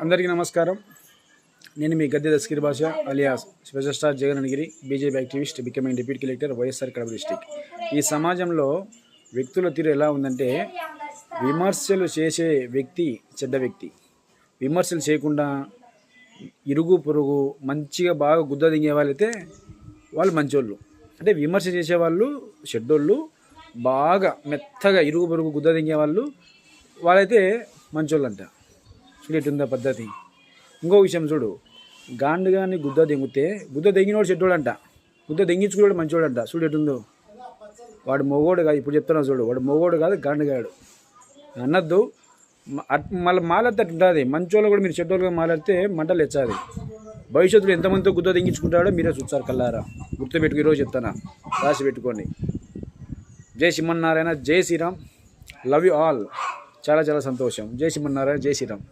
అందరికీ నమస్కారం. నేను మీ Gadde Dastagir Basha alias special star Jagangiri, BJP activist, becoming deputy collector, YSR Kadapa district. ఈ సమాజంలో వ్యక్తుల తీరు ఎలా ఉందంటే, విమర్శలు చేసే వ్యక్తి చెడ్డ వ్యక్తి, విమర్శలు చేయకుండా ఇరుగు పొరుగు మంచిగా బాగా గుద్ద దింగే వాళ్ళైతే వాళ్ళు మంచోళ్ళు. అంటే విమర్శ చేసేవాళ్ళు చెడ్డోళ్ళు, బాగా మెత్తగా ఇరుగు పొరుగు గుద్ద దింగే వాళ్ళైతే మంచోళ్ళు అంట. చూడేటుందా పద్ధతి. ఇంకో విషయం చూడు, గాండుగాని గుద్ద దెంగితే గుద్ద దెంగినోడు చెడ్డోడంట, గుద్ద దెంగించుకున్నాడు మంచోడంట. చూడేటుందో, వాడు మొగోడు కాదు. ఇప్పుడు చెప్తున్నా చూడు, వాడు మొగోడు కాదు, గాండుగాడు అన్నద్దు. మళ్ళీ మాట్లాడితే ఉంటుంది. మంచోళ్ళు కూడా మీరు చెడ్డోళ్ళుగా మాట్లాడితే మంటలు ఎచ్చాది. భవిష్యత్తులో ఎంతమందితో గుద్ద దెంగించుకుంటాడో మీరే చూస్తారు కల్లారా. గుర్తుపెట్టుకు ఈరోజు చెప్తానా, రాసి పెట్టుకోండి. జై శ్రీమన్నారాయణ, జై శ్రీరామ్. Love you all. చాలా చాలా సంతోషం. జై శ్రీమన్నారాయణ, జై శ్రీరామ్.